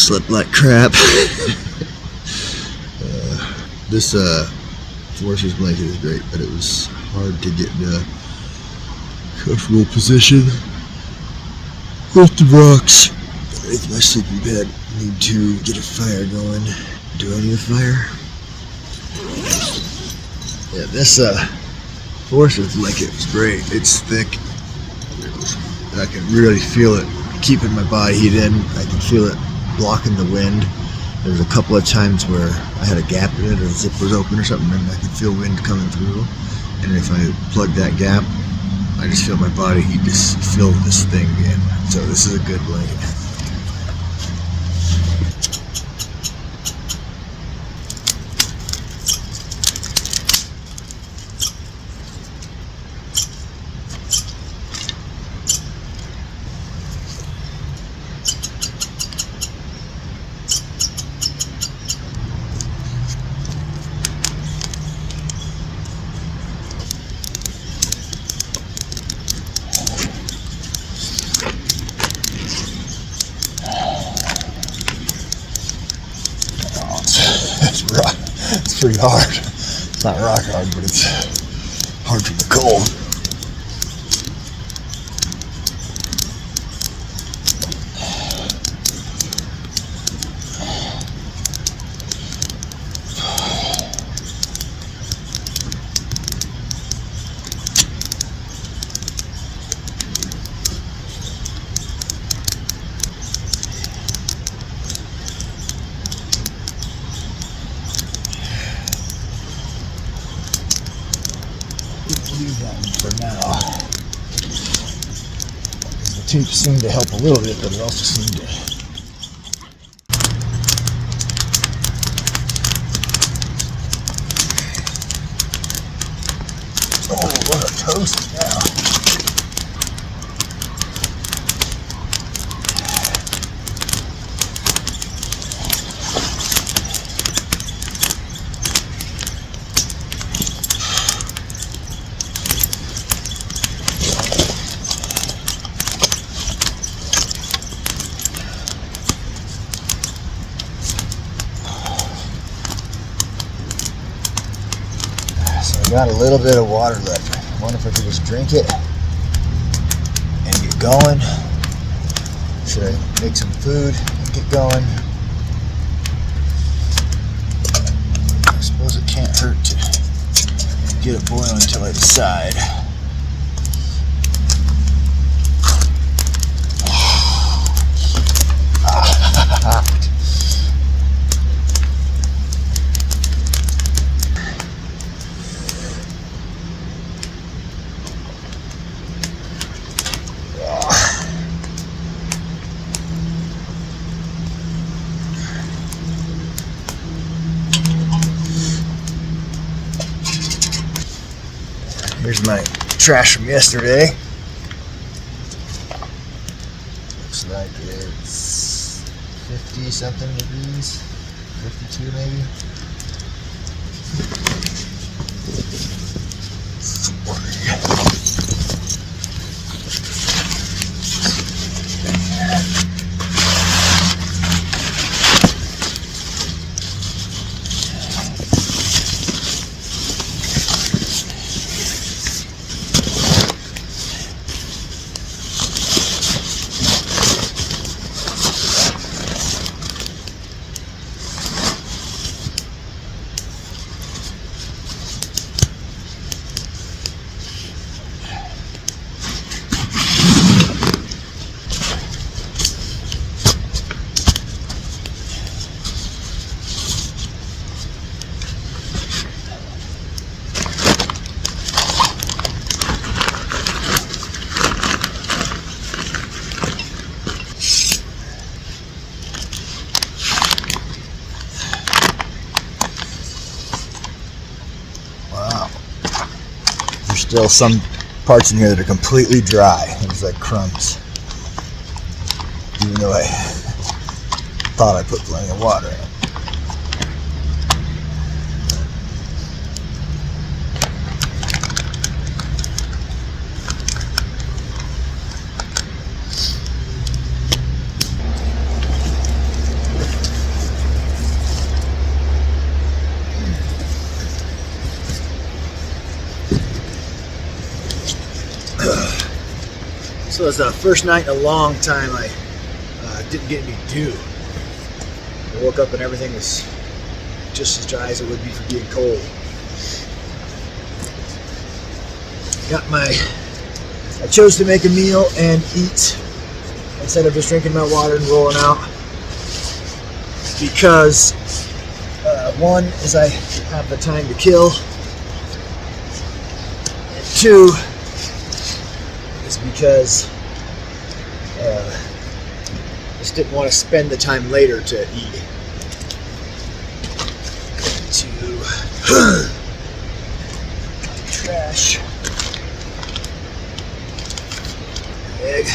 slept like crap. This forester's blanket is great, but it was hard to get in a comfortable position with the rocks underneath my sleeping bed. I need to get a fire going. Do I need a fire? Yeah, this forester's blanket is great. It's thick. I can really feel it keeping my body heat in. I can feel it blocking the wind. There's a couple of times where I had a gap in it, or the zip was open or something, and I could feel wind coming through. And if I plug that gap, I just feel my body heat just fill this thing in. So this is a good blanket. It's pretty hard. It's not rock hard, but it's hard from the cold. Leave that one for now. The tape seemed to help a little bit, but it also seemed to. Oh, what a toast now. Got a little bit of water left. I wonder if I could just drink it and get going. Should I make some food and get going? I suppose it can't hurt to get it boiling until I decide. Here's my trash from yesterday. Looks like it's 50 something degrees, 52 maybe. Still some parts in here that are completely dry. It's like crumbs. Even though I thought I put plenty of water in it. So it's the first night in a long time I didn't get any dew. I woke up and everything was just as dry as it would be for being cold. I chose to make a meal and eat instead of just drinking my water and rolling out, because one is I have the time to kill, and two is because I just didn't want to spend the time later to eat. To trash. Egg.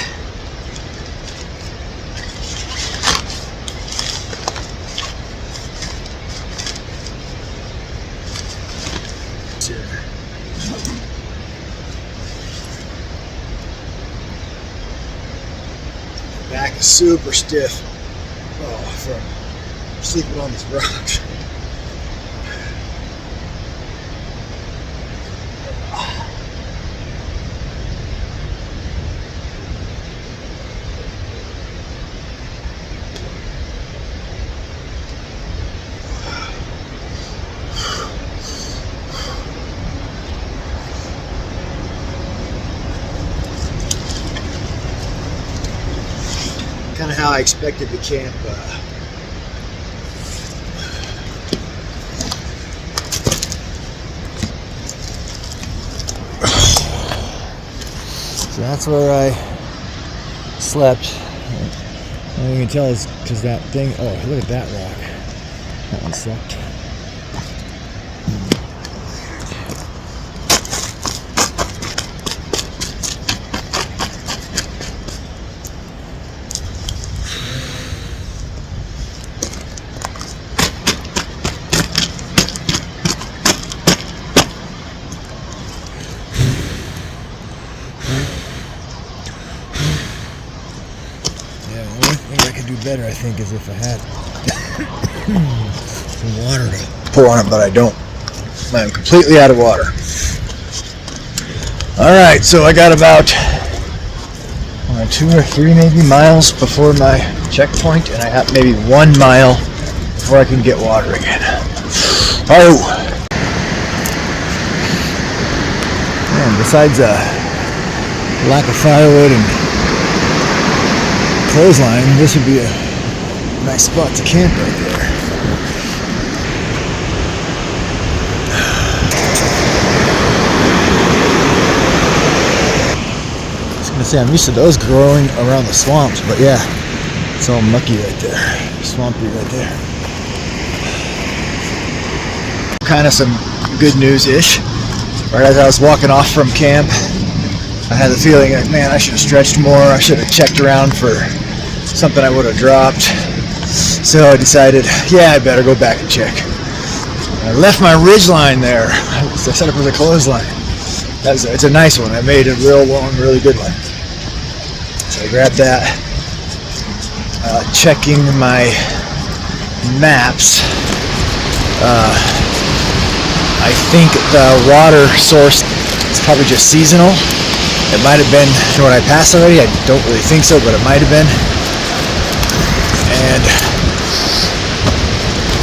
Back is super stiff. Oh, from sleeping on these rocks. Kind of how I expected to camp. So that's where I slept. And you can tell it's because that thing. Oh, look at that rock. That one sucked. Better, I think, is if I had some water to pour on it, but I don't. I'm completely out of water. Alright, so I got about 2 or 3 maybe miles before my checkpoint, and I have maybe 1 mile before I can get water again. Oh! And besides lack of firewood and clothesline, this would be a nice spot to camp right there. I was gonna say I'm used to those growing around the swamps, but yeah, it's all mucky right there, swampy right there. Kind of some good news-ish. Right as I was walking off from camp, I had the feeling like, man, I should have stretched more. I should have checked around for something I would have dropped. So I decided, yeah, I better go back and check. I left my ridge line there. I set up with a clothesline. It's a nice one. I made a real long, really good one. So I grabbed that. Checking my maps. I think the water source is probably just seasonal. It might have been when I passed already. I don't really think so, but it might have been. And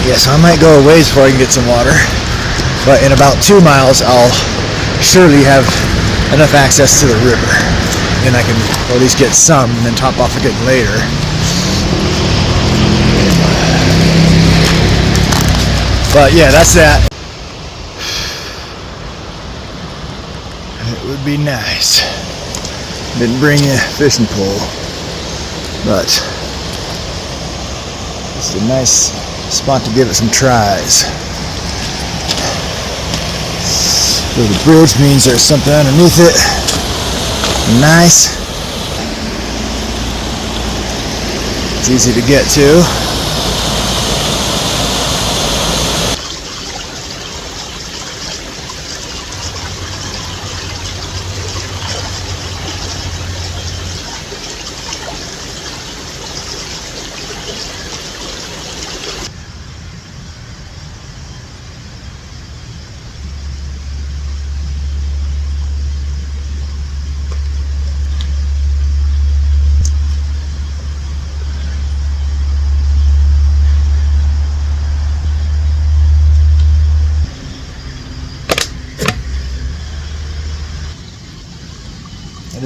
yeah, so I might go a ways before I can get some water. But in about 2 miles, I'll surely have enough access to the river. And I can at least get some and then top off again later. But yeah, that's that. It would be nice. Didn't bring a fishing pole, but it's a nice spot to give it some tries. So the bridge means there's something underneath it. Nice. It's easy to get to.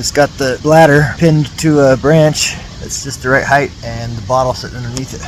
it's got the bladder pinned to a branch. It's just the right height, and the bottle sitting underneath it.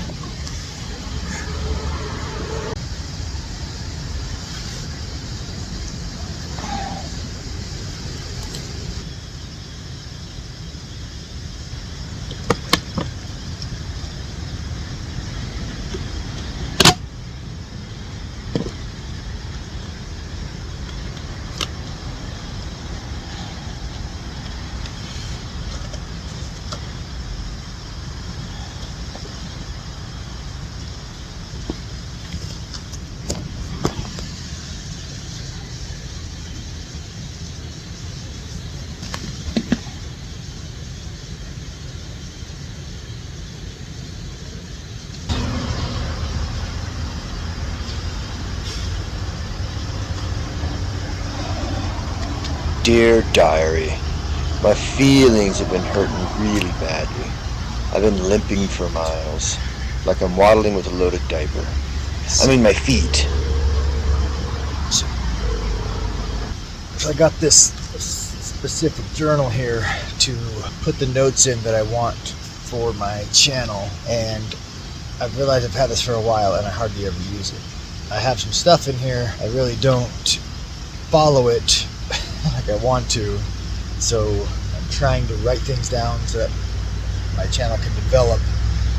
Dear Diary, my feelings have been hurting really badly. I've been limping for miles, like I'm waddling with a loaded diaper. I mean my feet. So I got this specific journal here to put the notes in that I want for my channel, and I've realized I've had this for a while and I hardly ever use it. I have some stuff in here, I really don't follow it like I want to, so I'm trying to write things down so that my channel can develop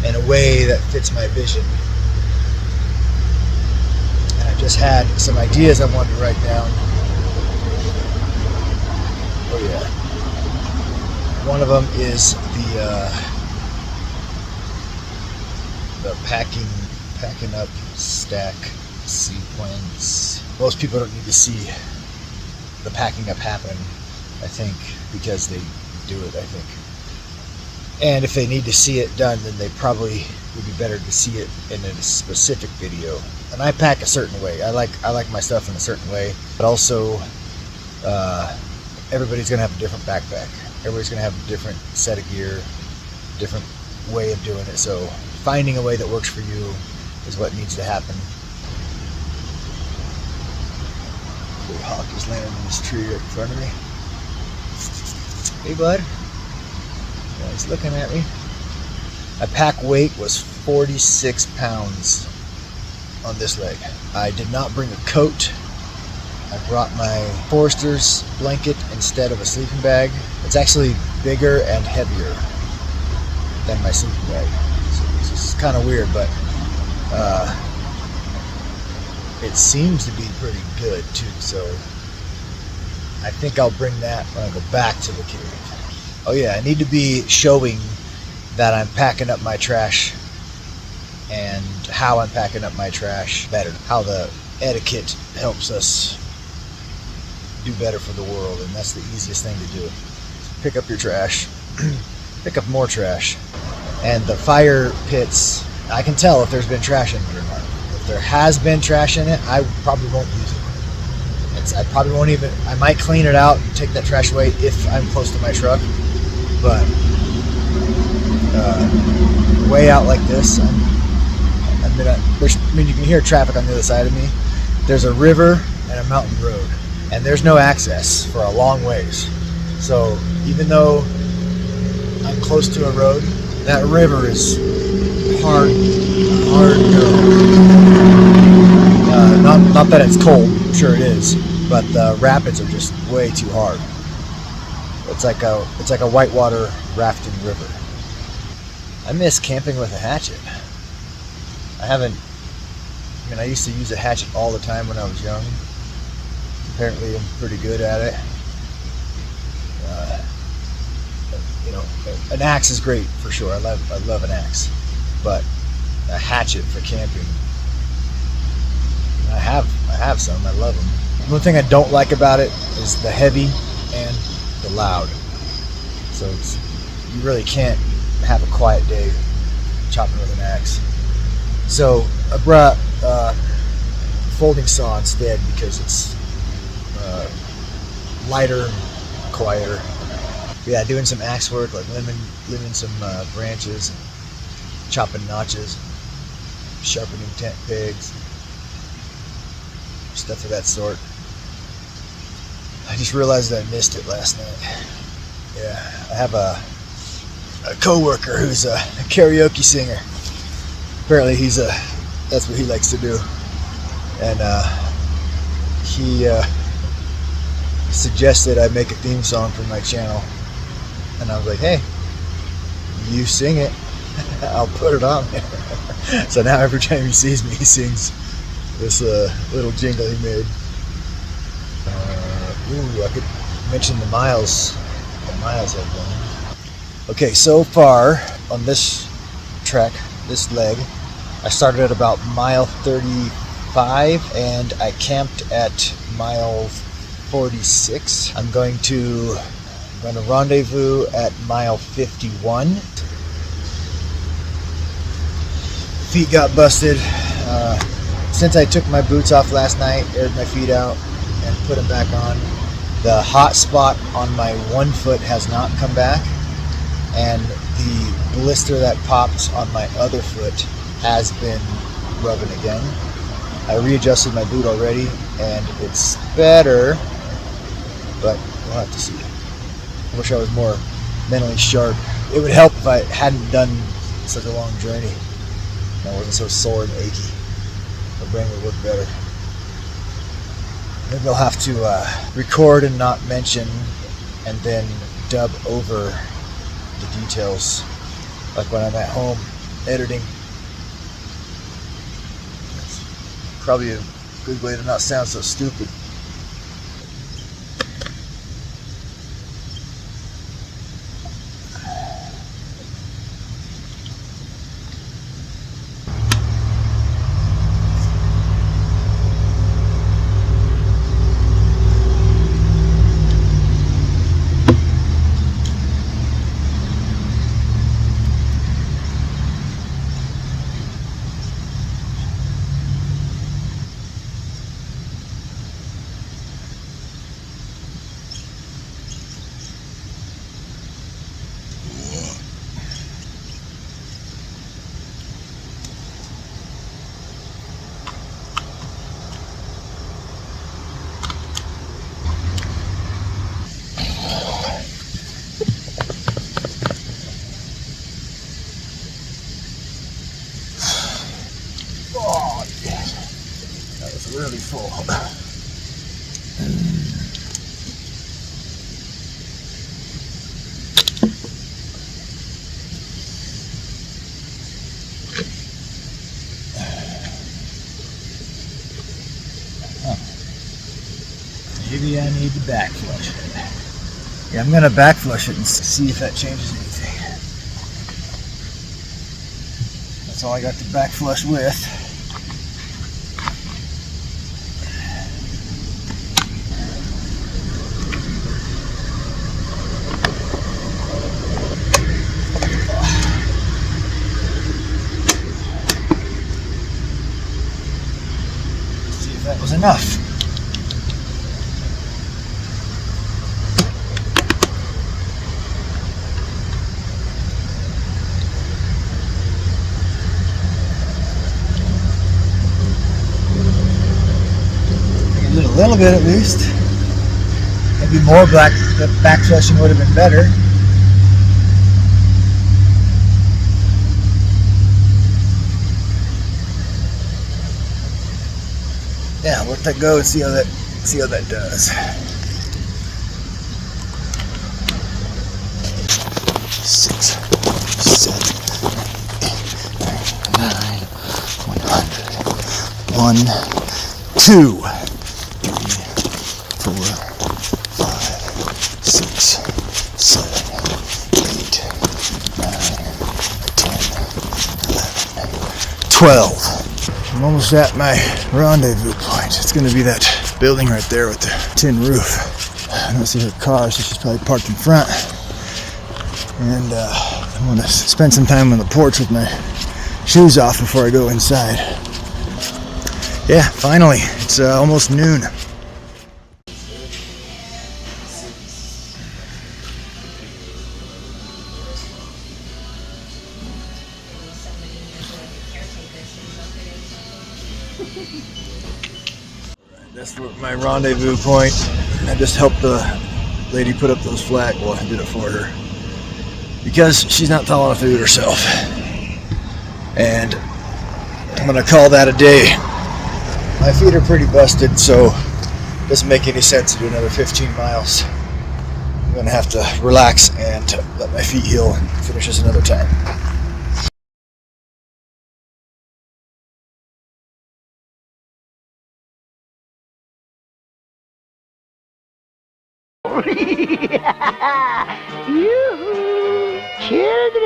in a way that fits my vision. And I just had some ideas I wanted to write down. Oh yeah. One of them is the packing up stack sequence. Most people don't need to see the packing up happen, I think, because they do it, I think. And if they need to see it done, then they probably would be better to see it in a specific video. And I pack a certain way. I like my stuff in a certain way, but also everybody's gonna have a different backpack. Everybody's gonna have a different set of gear, different way of doing it. So finding a way that works for you is what needs to happen. Big hawk is landing in this tree right in front of me. Hey bud. Yeah, he's looking at me. My pack weight was 46 pounds on this leg. I did not bring a coat. I brought my Forester's blanket instead of a sleeping bag. It's actually bigger and heavier than my sleeping bag. So this is kind of weird, but it seems to be pretty good too. So I think I'll bring that when I go back to the cave. Oh yeah, I need to be showing that I'm packing up my trash and how I'm packing up my trash better. How the etiquette helps us do better for the world, and that's the easiest thing to do. Pick up your trash, pick up more trash. And the fire pits, I can tell if there's been trash in it or not. If there has been trash in it, I probably won't use it. I probably won't even, I might clean it out and take that trash away if I'm close to my truck, but way out like this, you can hear traffic on the other side of me. There's a river and a mountain road, and there's no access for a long ways. So even though I'm close to a road, that river is hard go. Not that it's cold, I'm sure it is, but the rapids are just way too hard. It's like a whitewater rafting river. I miss camping with a hatchet. I used to use a hatchet all the time when I was young. Apparently I'm pretty good at it. An axe is great for sure. I love an axe, but a hatchet for camping, I have some. I love them. One thing I don't like about it is the heavy and the loud. So you really can't have a quiet day chopping with an axe. So I brought a folding saw instead because it's lighter and quieter. Yeah, doing some axe work, like limbing some branches, and chopping notches, sharpening tent pegs, stuff of that sort. I just realized that I missed it last night. Yeah, I have a coworker who's a karaoke singer. Apparently that's what he likes to do. And he suggested I make a theme song for my channel. And I was like, hey, you sing it. I'll put it on there. So now every time he sees me, he sings this little jingle he made. I could mention the miles I've done. Okay, so far on this trek, this leg, I started at about mile 35 and I camped at mile 46. I'm going to rendezvous at mile 51. Feet got busted. Since I took my boots off last night, aired my feet out, and put them back on, the hot spot on my one foot has not come back, and the blister that popped on my other foot has been rubbing again. I readjusted my boot already, and it's better, but we'll have to see. I wish I was more mentally sharp. It would help if I hadn't done such a long journey and I wasn't so sore and achy. My brain would work better. Maybe I'll have to record and not mention and then dub over the details, like when I'm at home editing. That's probably a good way to not sound so stupid. Really full. Maybe I need to back flush it. Yeah, I'm gonna back flush it and see if that changes anything. That's all I got to back flush with. That was enough. I did a little bit at least. Maybe more back flushing would have been better. Yeah, let that go and see how that does. 6, 7, 8, 9, 100. 1, 2, 3, 4, 5, 6, 7, 8, 9, 10, 11, 12. I'm almost at my rendezvous point. It's going to be that building right there with the tin roof. I don't see her car, so she's probably parked in front. And I want to spend some time on the porch with my shoes off before I go inside. Yeah, finally, it's almost noon. That's my rendezvous point. I just helped the lady put up those flags. Well, I did it for her because she's not tall enough to do it herself. And I'm gonna call that a day. My feet are pretty busted, so it doesn't make any sense to do another 15 miles. I'm gonna have to relax and let my feet heal and finish this another time. Yoo-hoo! Children!